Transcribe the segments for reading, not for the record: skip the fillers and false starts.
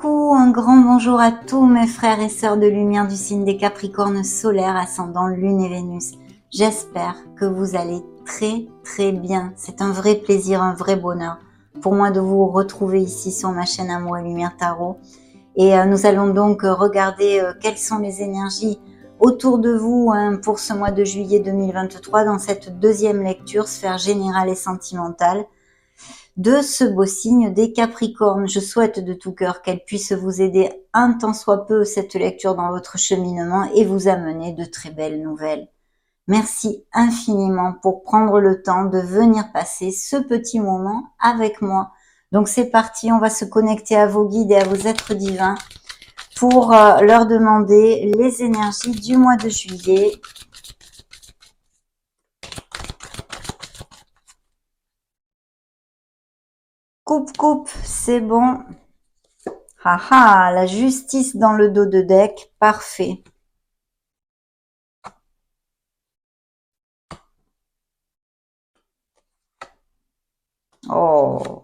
Coucou, un grand bonjour à tous mes frères et sœurs de lumière du signe des Capricornes solaires, ascendant Lune et Vénus. J'espère que vous allez très bien. C'est un vrai plaisir, un vrai bonheur pour moi de vous retrouver ici sur ma chaîne Amour et Lumière Tarot. Et nous allons donc regarder quelles sont les énergies autour de vous pour ce mois de juillet 2023 dans cette deuxième lecture, sphère générale et sentimentale de ce beau signe des Capricornes. Je souhaite de tout cœur qu'elle puisse vous aider un tant soit peu cette lecture dans votre cheminement et vous amener de très belles nouvelles. Merci infiniment pour prendre le temps de venir passer ce petit moment avec moi. Donc c'est parti, on va se connecter à vos guides et à vos êtres divins pour leur demander les énergies du mois de juillet. Coupe, c'est bon. Haha, la justice dans le dos de deck, parfait. Oh,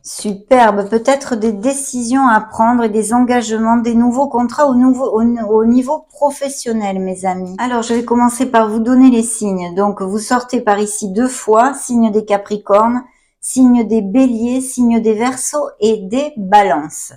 superbe. Peut-être des décisions à prendre et des engagements, des nouveaux contrats au niveau professionnel, mes amis. Alors, je vais commencer par vous donner les signes. Donc, vous sortez par ici 2 fois, signe des Capricornes, signe des Béliers, signe des Verseaux et des Balances.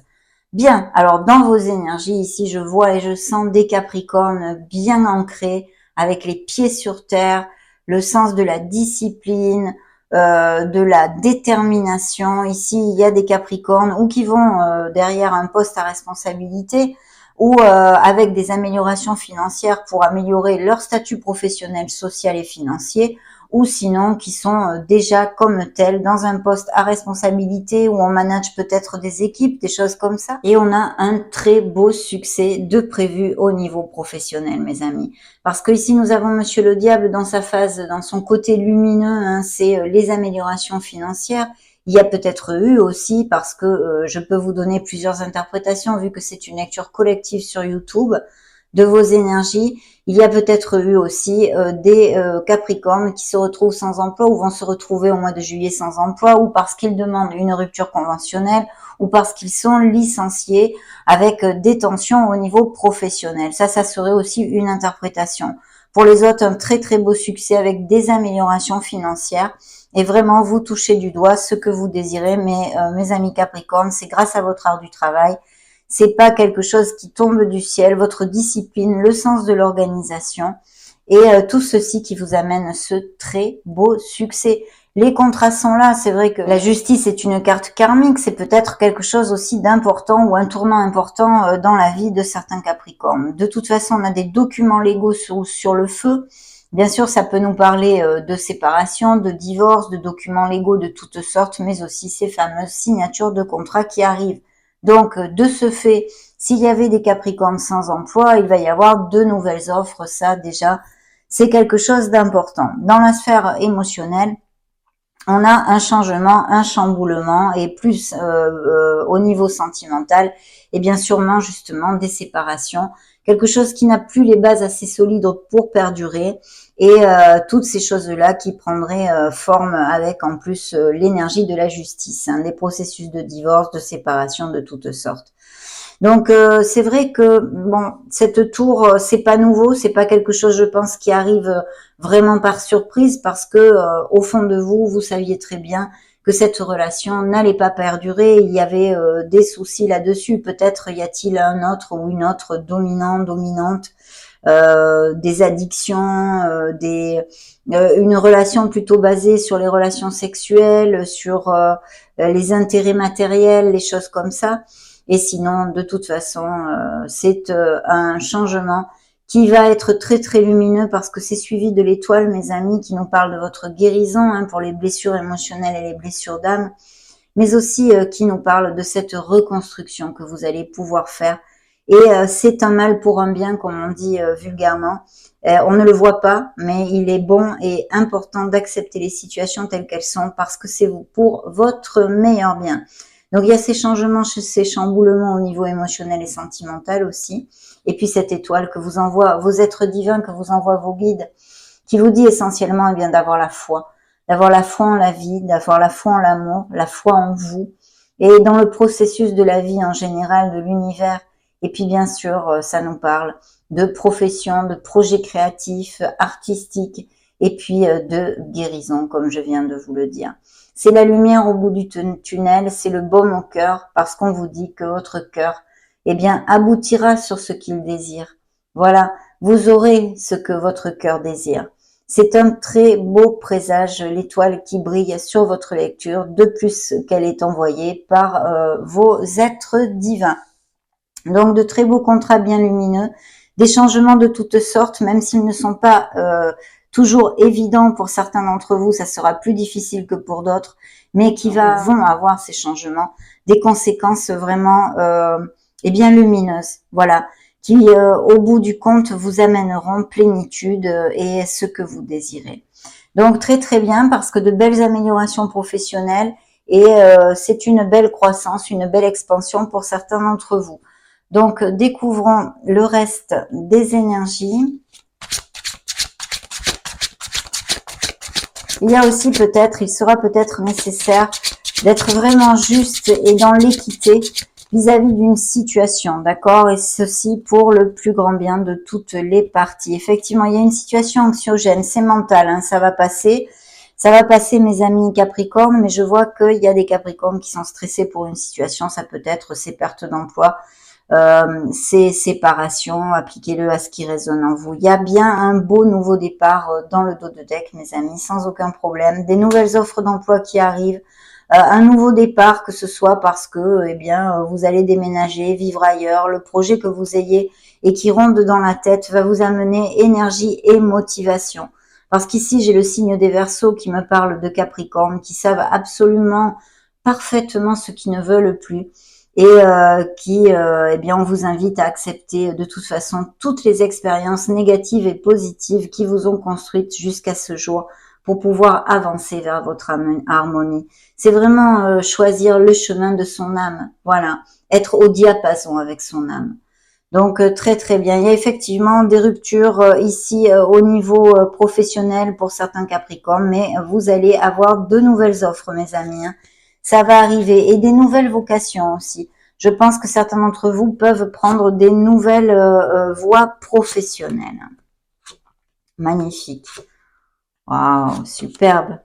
Bien, alors dans vos énergies, ici, je vois et je sens des Capricornes bien ancrés, avec les pieds sur terre, le sens de la discipline, de la détermination. Ici, il y a des Capricornes ou qui vont derrière un poste à responsabilité ou avec des améliorations financières pour améliorer leur statut professionnel, social et financier, ou sinon qui sont déjà comme tels dans un poste à responsabilité où on manage peut-être des équipes, des choses comme ça. Et on a un très beau succès de prévu au niveau professionnel, mes amis. Parce que ici, nous avons Monsieur le Diable dans sa phase, dans son côté lumineux, c'est les améliorations financières. Il y a peut-être eu aussi, parce que je peux vous donner plusieurs interprétations, vu que c'est une lecture collective sur YouTube, de vos énergies. Il y a peut-être eu aussi des Capricornes qui se retrouvent sans emploi ou vont se retrouver au mois de juillet sans emploi, ou parce qu'ils demandent une rupture conventionnelle, ou parce qu'ils sont licenciés avec des tensions au niveau professionnel. Ça serait aussi une interprétation. Pour les autres, un très beau succès avec des améliorations financières. Et vraiment, vous touchez du doigt ce que vous désirez, mes amis Capricornes, c'est grâce à votre art du travail. C'est pas quelque chose qui tombe du ciel, votre discipline, le sens de l'organisation et tout ceci qui vous amène ce très beau succès. Les contrats sont là, c'est vrai que la justice est une carte karmique, c'est peut-être quelque chose aussi d'important ou un tournant important dans la vie de certains Capricornes. De toute façon, on a des documents légaux sur le feu. Bien sûr, ça peut nous parler de séparation, de divorce, de documents légaux de toutes sortes, mais aussi ces fameuses signatures de contrats qui arrivent. Donc, de ce fait, s'il y avait des Capricornes sans emploi, il va y avoir de nouvelles offres. Ça, déjà, c'est quelque chose d'important. Dans la sphère émotionnelle, on a un changement, un chamboulement, et plus au niveau sentimental, et bien sûrement justement des séparations, quelque chose qui n'a plus les bases assez solides pour perdurer, et toutes ces choses-là qui prendraient forme avec en plus l'énergie de la justice, des processus de divorce, de séparation de toutes sortes. Donc c'est vrai que bon, cette tour, c'est pas nouveau, c'est pas quelque chose, je pense, qui arrive vraiment par surprise, parce que au fond de vous, vous saviez très bien que cette relation n'allait pas perdurer. Il y avait des soucis là-dessus. Peut-être y a-t-il un autre ou une autre dominante, des addictions, une relation plutôt basée sur les relations sexuelles, sur les intérêts matériels, les choses comme ça. Et sinon, de toute façon, c'est un changement qui va être très lumineux, parce que c'est suivi de l'étoile, mes amis, qui nous parle de votre guérison pour les blessures émotionnelles et les blessures d'âme, mais aussi qui nous parle de cette reconstruction que vous allez pouvoir faire. Et c'est un mal pour un bien, comme on dit vulgairement. On ne le voit pas, mais il est bon et important d'accepter les situations telles qu'elles sont, parce que c'est pour votre meilleur bien. Donc il y a ces changements, ces chamboulements au niveau émotionnel et sentimental aussi. Et puis cette étoile que vous envoie vos êtres divins, que vous envoient vos guides, qui vous dit essentiellement d'avoir la foi en la vie, d'avoir la foi en l'amour, la foi en vous, et dans le processus de la vie en général, de l'univers. Et puis bien sûr, ça nous parle de profession, de projets créatifs, artistiques, et puis de guérison, comme je viens de vous le dire. C'est la lumière au bout du tunnel, c'est le baume au cœur, parce qu'on vous dit que votre cœur, eh bien, aboutira sur ce qu'il désire. Voilà, vous aurez ce que votre cœur désire. C'est un très beau présage, l'étoile qui brille sur votre lecture, de plus qu'elle est envoyée par vos êtres divins. Donc, de très beaux contrats bien lumineux, des changements de toutes sortes, même s'ils ne sont pas toujours évidents pour certains d'entre vous, ça sera plus difficile que pour d'autres, mais qui vont avoir ces changements, des conséquences vraiment et bien lumineuses, voilà, qui au bout du compte vous amèneront plénitude et ce que vous désirez. Donc très très bien, parce que de belles améliorations professionnelles et c'est une belle croissance, une belle expansion pour certains d'entre vous. Donc découvrons le reste des énergies. Il y a aussi peut-être, il sera peut-être nécessaire d'être vraiment juste et dans l'équité vis-à-vis d'une situation, d'accord? Et ceci pour le plus grand bien de toutes les parties. Effectivement, il y a une situation anxiogène, c'est mental, hein, ça va passer. Ça va passer, mes amis Capricorne, mais je vois qu'il y a des Capricornes qui sont stressés pour une situation. Ça peut être ces pertes d'emploi, ces séparations, appliquez-le à ce qui résonne en vous. Il y a bien un beau nouveau départ dans le dos de deck, mes amis, sans aucun problème. Des nouvelles offres d'emploi qui arrivent, un nouveau départ, que ce soit parce que, eh bien, vous allez déménager, vivre ailleurs, le projet que vous ayez et qui ronde dans la tête va vous amener énergie et motivation. Parce qu'ici, j'ai le signe des Verseaux qui me parle de Capricorne, qui savent absolument parfaitement ce qu'ils ne veulent plus. Et qui, eh bien, on vous invite à accepter de toute façon toutes les expériences négatives et positives qui vous ont construites jusqu'à ce jour pour pouvoir avancer vers votre harmonie. C'est vraiment choisir le chemin de son âme, voilà, être au diapason avec son âme. Donc très très bien. Il y a effectivement des ruptures ici au niveau professionnel pour certains Capricornes, mais vous allez avoir de nouvelles offres, mes amis, hein. Ça va arriver, et des nouvelles vocations aussi. Je pense que certains d'entre vous peuvent prendre des nouvelles voies professionnelles. Magnifique. Waouh, superbe.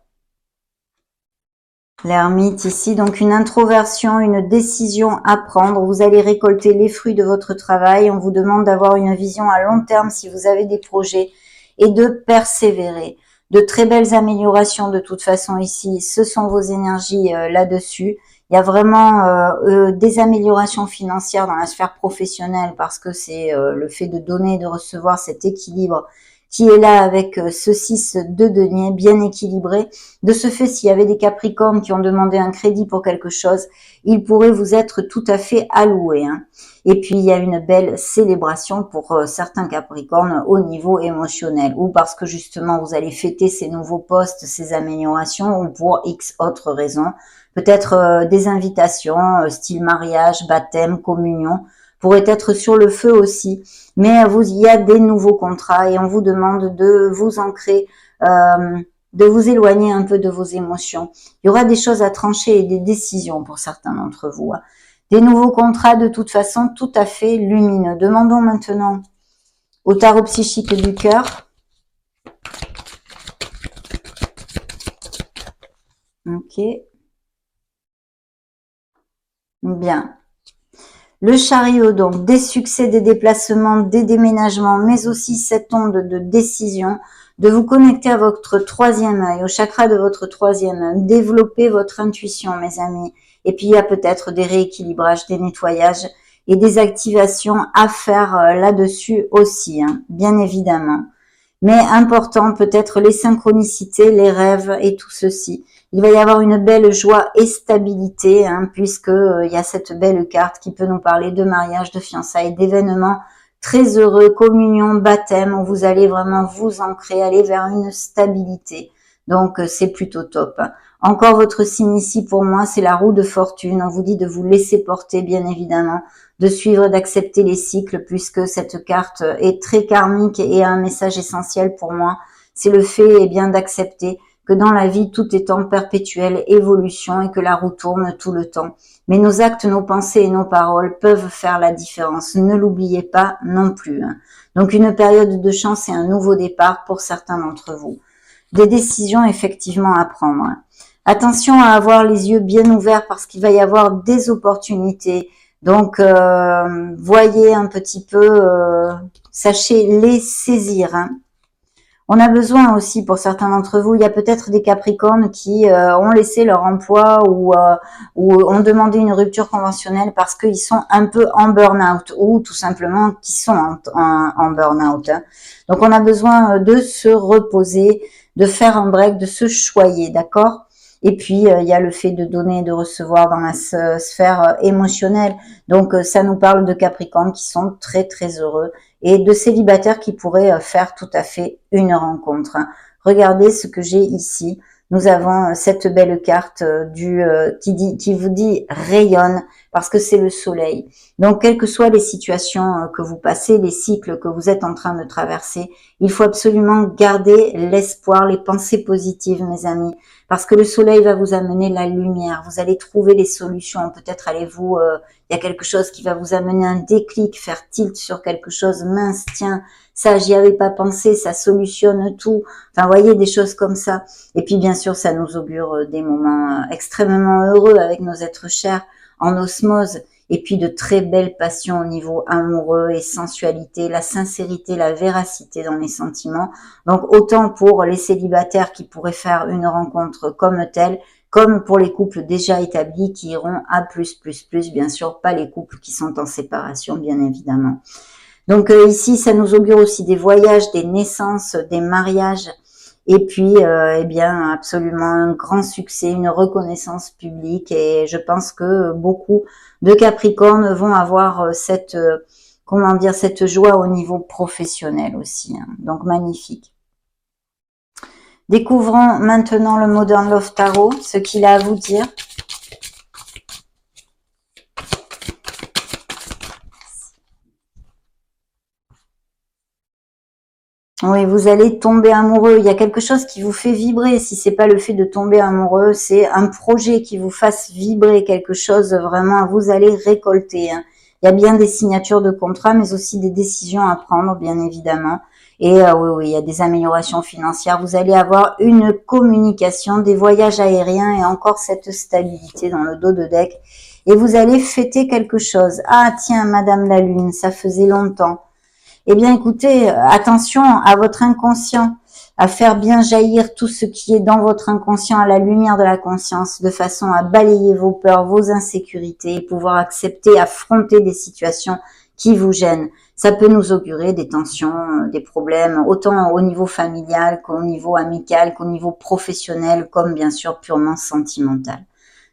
L'ermite ici, donc une introversion, une décision à prendre. Vous allez récolter les fruits de votre travail. On vous demande d'avoir une vision à long terme si vous avez des projets et de persévérer. De très belles améliorations de toute façon ici. Ce sont vos énergies là-dessus. Il y a vraiment des améliorations financières dans la sphère professionnelle parce que c'est le fait de donner et de recevoir, cet équilibre qui est là avec ce 6 de denier bien équilibré. De ce fait, s'il y avait des Capricornes qui ont demandé un crédit pour quelque chose, il pourrait vous être tout à fait alloué, hein. Et puis, il y a une belle célébration pour certains Capricornes au niveau émotionnel, ou parce que justement, vous allez fêter ces nouveaux postes, ces améliorations, ou pour X autres raisons. Peut-être des invitations, style mariage, baptême, communion, pourraient être sur le feu aussi. Mais il y a des nouveaux contrats et on vous demande de vous ancrer, de vous éloigner un peu de vos émotions. Il y aura des choses à trancher et des décisions pour certains d'entre vous, hein. Des nouveaux contrats de toute façon tout à fait lumineux. Demandons maintenant au tarot psychique du cœur. Ok. Bien. Le chariot, donc des succès, des déplacements, des déménagements, mais aussi cette onde de décision, de vous connecter à votre troisième œil, au chakra de votre troisième œil, développer votre intuition, mes amis. Et puis il y a peut-être des rééquilibrages, des nettoyages et des activations à faire là-dessus aussi, hein, bien évidemment. Mais important, peut-être les synchronicités, les rêves et tout ceci. Il va y avoir une belle joie et stabilité, hein, puisque il y a cette belle carte qui peut nous parler de mariage, de fiançailles, d'événements très heureux, communion, baptême, où vous allez vraiment vous ancrer, aller vers une stabilité. Donc c'est plutôt top. Encore votre signe ici pour moi, c'est la roue de fortune. On vous dit de vous laisser porter, bien évidemment, de suivre, d'accepter les cycles, puisque cette carte est très karmique et a un message essentiel pour moi. C'est le fait, eh bien, d'accepter que dans la vie, tout est en perpétuelle évolution et que la roue tourne tout le temps. Mais nos actes, nos pensées et nos paroles peuvent faire la différence. Ne l'oubliez pas non plus. Donc une période de chance et un nouveau départ pour certains d'entre vous. Des décisions effectivement à prendre. Attention à avoir les yeux bien ouverts parce qu'il va y avoir des opportunités. Donc voyez un petit peu, sachez les saisir. On a besoin aussi, pour certains d'entre vous, il y a peut-être des Capricornes qui ont laissé leur emploi ou ont demandé une rupture conventionnelle parce qu'ils sont un peu en burn-out ou tout simplement qui sont en burn-out. Donc on a besoin de se reposer, de faire un break, de se choyer, d'accord ? Et puis, il y a le fait de donner et de recevoir dans la sphère émotionnelle. Donc, ça nous parle de Capricornes qui sont très, très heureux et de célibataires qui pourraient faire tout à fait une rencontre. Regardez ce que j'ai ici. Nous avons cette belle carte qui vous dit rayonne parce que c'est le soleil. Donc, quelles que soient les situations que vous passez, les cycles que vous êtes en train de traverser, il faut absolument garder l'espoir, les pensées positives, mes amis, parce que le soleil va vous amener la lumière. Vous allez trouver les solutions. Peut-être allez-vous, il y a quelque chose qui va vous amener un déclic, faire tilt sur quelque chose. Mince, tiens, ça, j'y avais pas pensé, ça solutionne tout. Enfin, vous voyez, des choses comme ça. Et puis, bien sûr, ça nous augure des moments extrêmement heureux avec nos êtres chers, en osmose. Et puis, de très belles passions au niveau amoureux et sensualité, la sincérité, la véracité dans les sentiments. Donc, autant pour les célibataires qui pourraient faire une rencontre comme telle, comme pour les couples déjà établis qui iront à plus, bien sûr, pas les couples qui sont en séparation, bien évidemment. Donc ici, ça nous augure aussi des voyages, des naissances, des mariages, et puis, eh bien, absolument un grand succès, une reconnaissance publique, et je pense que beaucoup de Capricornes vont avoir cette, comment dire, cette joie au niveau professionnel aussi, hein. Donc magnifique. Découvrons maintenant le Modern Love Tarot, ce qu'il a à vous dire. Oui, vous allez tomber amoureux. Il y a quelque chose qui vous fait vibrer. Si c'est pas le fait de tomber amoureux, c'est un projet qui vous fasse vibrer, quelque chose vraiment. Vous allez récolter, hein. Il y a bien des signatures de contrats, mais aussi des décisions à prendre, bien évidemment. Et oui, il y a des améliorations financières. Vous allez avoir une communication, des voyages aériens et encore cette stabilité dans le dos de deck. Et vous allez fêter quelque chose. Ah tiens, Madame la Lune, ça faisait longtemps. Eh bien, écoutez, attention à votre inconscient, à faire bien jaillir tout ce qui est dans votre inconscient à la lumière de la conscience, de façon à balayer vos peurs, vos insécurités et pouvoir accepter, affronter des situations qui vous gênent. Ça peut nous augurer des tensions, des problèmes, autant au niveau familial qu'au niveau amical, qu'au niveau professionnel, comme bien sûr purement sentimental.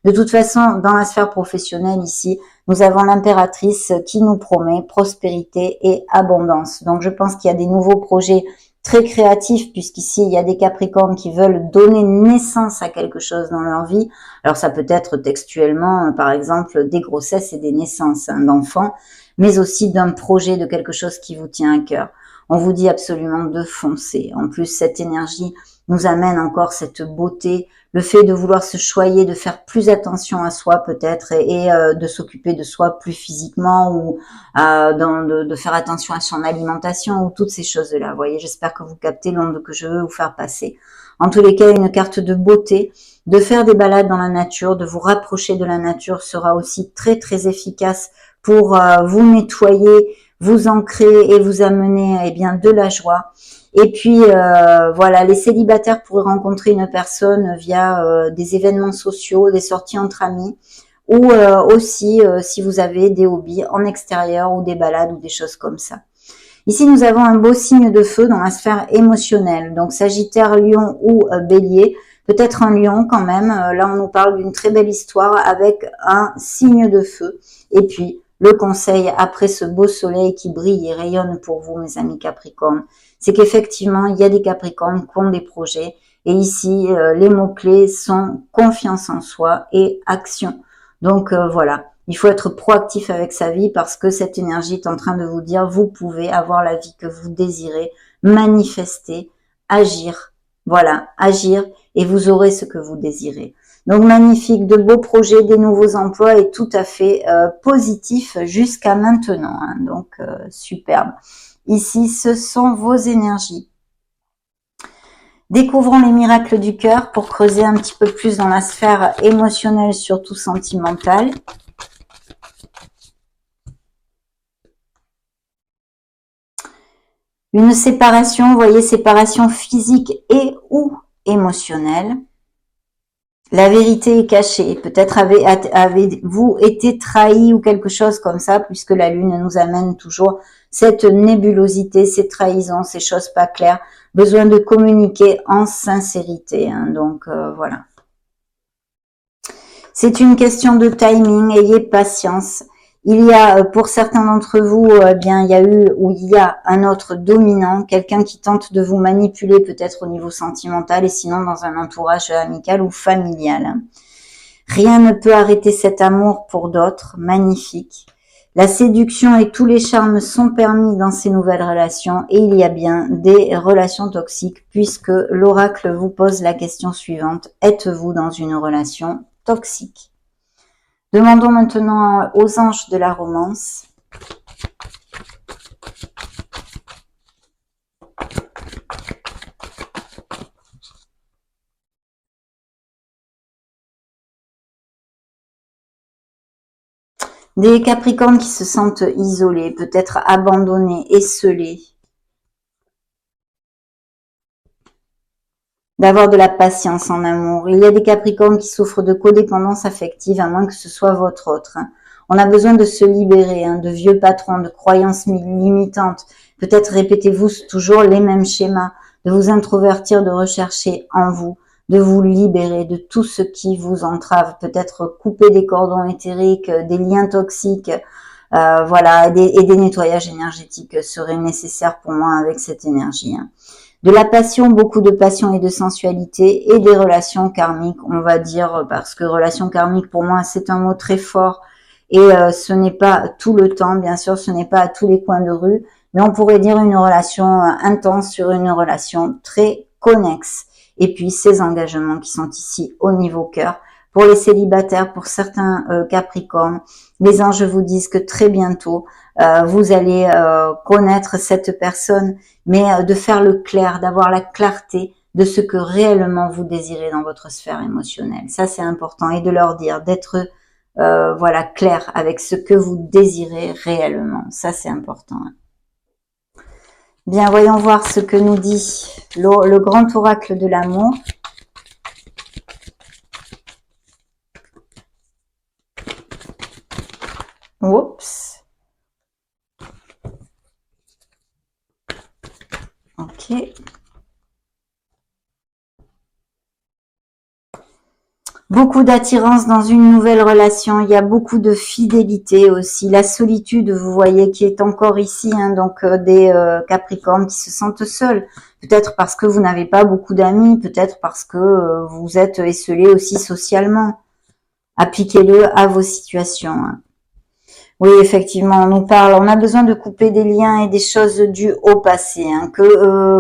De toute façon, dans la sphère professionnelle ici, nous avons l'impératrice qui nous promet prospérité et abondance. Donc je pense qu'il y a des nouveaux projets très créatifs, puisqu'ici il y a des Capricornes qui veulent donner naissance à quelque chose dans leur vie. Alors ça peut être textuellement, par exemple, des grossesses et des naissances d'enfants, mais aussi d'un projet, de quelque chose qui vous tient à cœur. On vous dit absolument de foncer. En plus, cette énergie nous amène encore cette beauté, le fait de vouloir se choyer, de faire plus attention à soi peut-être et de s'occuper de soi plus physiquement ou de faire attention à son alimentation ou toutes ces choses-là. Vous voyez, j'espère que vous captez l'onde que je veux vous faire passer. En tous les cas, une carte de beauté, de faire des balades dans la nature, de vous rapprocher de la nature sera aussi très très efficace pour vous nettoyer, vous ancrer et vous amener eh bien de la joie. Et puis voilà, les célibataires pourraient rencontrer une personne via des événements sociaux, des sorties entre amis, ou aussi si vous avez des hobbies en extérieur ou des balades ou des choses comme ça. Ici, nous avons un beau signe de feu dans la sphère émotionnelle, donc Sagittaire, Lion ou Bélier, peut-être un Lion quand même. Là, on nous parle d'une très belle histoire avec un signe de feu. Et puis, le conseil après ce beau soleil qui brille et rayonne pour vous, mes amis Capricornes, c'est qu'effectivement, il y a des Capricornes qui ont des projets. Et ici, les mots-clés sont confiance en soi et action. Donc voilà, il faut être proactif avec sa vie parce que cette énergie est en train de vous dire, vous pouvez avoir la vie que vous désirez, manifester, agir, voilà, agir et vous aurez ce que vous désirez. Donc magnifique, de beaux projets, des nouveaux emplois et tout à fait positif jusqu'à maintenant. Hein, donc superbe. Ici, ce sont vos énergies. Découvrons les miracles du cœur pour creuser un petit peu plus dans la sphère émotionnelle, surtout sentimentale. Une séparation, vous voyez, séparation physique et ou émotionnelle. La vérité est cachée. Peut-être avez-vous été trahi ou quelque chose comme ça, puisque la lune nous amène toujours cette nébulosité, ces trahisons, ces choses pas claires. Besoin de communiquer en sincérité. Hein, donc voilà. C'est une question de timing. Ayez patience. Il y a, pour certains d'entre vous, bien, il y a eu ou il y a un autre dominant, quelqu'un qui tente de vous manipuler peut-être au niveau sentimental et sinon dans un entourage amical ou familial. Rien ne peut arrêter cet amour pour d'autres, magnifique. La séduction et tous les charmes sont permis dans ces nouvelles relations et il y a bien des relations toxiques puisque l'oracle vous pose la question suivante. Êtes-vous dans une relation toxique ? Demandons maintenant aux anges de la romance. Des Capricornes qui se sentent isolés, peut-être abandonnés, esseulés. D'avoir de la patience en amour. Il y a des Capricornes qui souffrent de codépendance affective, à moins que ce soit votre autre. On a besoin de se libérer de vieux patrons, de croyances limitantes. Peut-être répétez-vous toujours les mêmes schémas, de vous introvertir, de rechercher en vous, de vous libérer de tout ce qui vous entrave. Peut-être couper des cordons éthériques, des liens toxiques, voilà, et des nettoyages énergétiques seraient nécessaires pour moi avec cette énergie. De la passion, beaucoup de passion et de sensualité et des relations karmiques, on va dire, parce que relation karmique pour moi c'est un mot très fort et ce n'est pas tout le temps, bien sûr, ce n'est pas à tous les coins de rue, mais on pourrait dire une relation intense sur une relation très connexe. Et puis ces engagements qui sont ici au niveau cœur. Pour les célibataires, pour certains Capricornes, les anges vous disent que très bientôt, vous allez connaître cette personne, mais de faire le clair, d'avoir la clarté de ce que réellement vous désirez dans votre sphère émotionnelle. Ça, c'est important. Et de leur dire, d'être voilà, clair avec ce que vous désirez réellement. Ça, c'est important. Bien, voyons voir ce que nous dit le grand oracle de l'amour. Oups. Ok. Beaucoup d'attirance dans une nouvelle relation. Il y a beaucoup de fidélité aussi. La solitude, vous voyez, qui est encore ici. Donc des Capricornes qui se sentent seuls. Peut-être parce que vous n'avez pas beaucoup d'amis. Peut-être parce que vous êtes esselés aussi socialement. Appliquez-le à vos situations. Oui, effectivement, on nous parle. On a besoin de couper des liens et des choses dues au passé,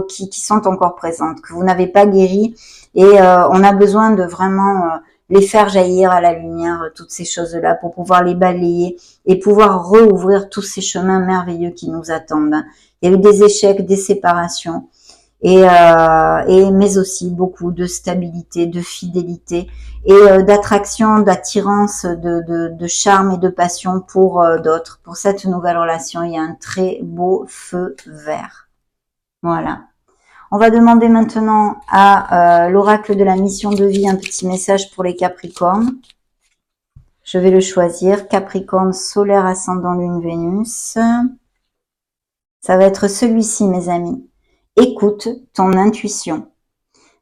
qui sont encore présentes, que vous n'avez pas guéri. Et on a besoin de vraiment les faire jaillir à la lumière, toutes ces choses-là, pour pouvoir les balayer et pouvoir rouvrir tous ces chemins merveilleux qui nous attendent. Il y a eu des échecs, des séparations. Mais aussi beaucoup de stabilité, de fidélité et d'attraction, d'attirance, de charme et de passion pour d'autres. Pour cette nouvelle relation, il y a un très beau feu vert. Voilà. On va demander maintenant à l'oracle de la mission de vie un petit message pour les Capricornes. Je vais le choisir. Capricorne, solaire, ascendant, lune, Vénus. Ça va être celui-ci, mes amis. Écoute ton intuition.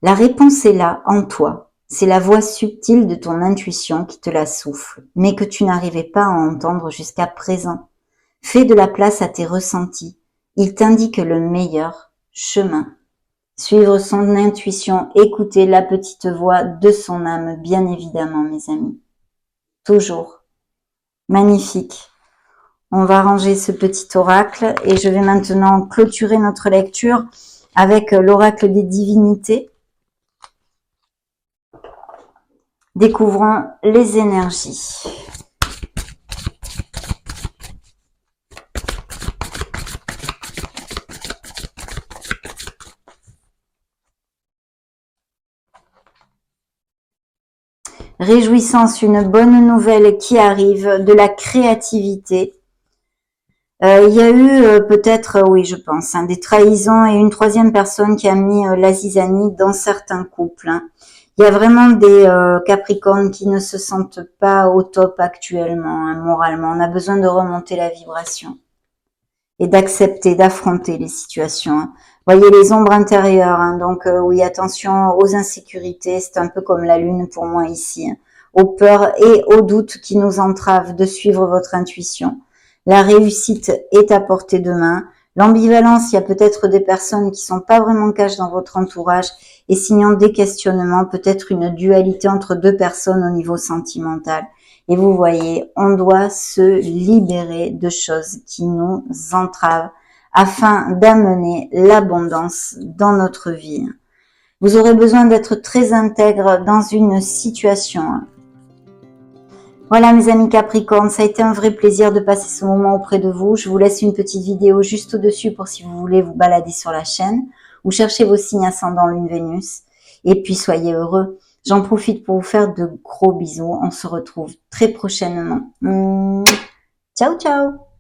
La réponse est là, en toi. C'est la voix subtile de ton intuition qui te la souffle, mais que tu n'arrivais pas à entendre jusqu'à présent. Fais de la place à tes ressentis. Il t'indique le meilleur chemin. Suivre son intuition, écouter la petite voix de son âme, bien évidemment, mes amis. Toujours. Magnifique. On va ranger ce petit oracle et je vais maintenant clôturer notre lecture avec l'oracle des divinités. Découvrons les énergies. Réjouissance, une bonne nouvelle qui arrive, de la créativité. Il y a eu peut-être, oui je pense, des trahisons et une troisième personne qui a mis la zizanie dans certains couples. Il y a vraiment des Capricornes qui ne se sentent pas au top actuellement, moralement. On a besoin de remonter la vibration et d'accepter, d'affronter les situations. Voyez les ombres intérieures, donc oui, attention aux insécurités, c'est un peu comme la lune pour moi ici, aux peurs et aux doutes qui nous entravent de suivre votre intuition. La réussite est à portée de main. L'ambivalence, il y a peut-être des personnes qui sont pas vraiment cash dans votre entourage et signant des questionnements, peut-être une dualité entre deux personnes au niveau sentimental. Et vous voyez, on doit se libérer de choses qui nous entravent afin d'amener l'abondance dans notre vie. Vous aurez besoin d'être très intègre dans une situation. Voilà mes amis Capricorne, ça a été un vrai plaisir de passer ce moment auprès de vous. Je vous laisse une petite vidéo juste au-dessus pour si vous voulez vous balader sur la chaîne ou chercher vos signes ascendant Lune Vénus. Et puis soyez heureux. J'en profite pour vous faire de gros bisous. On se retrouve très prochainement. Ciao, ciao!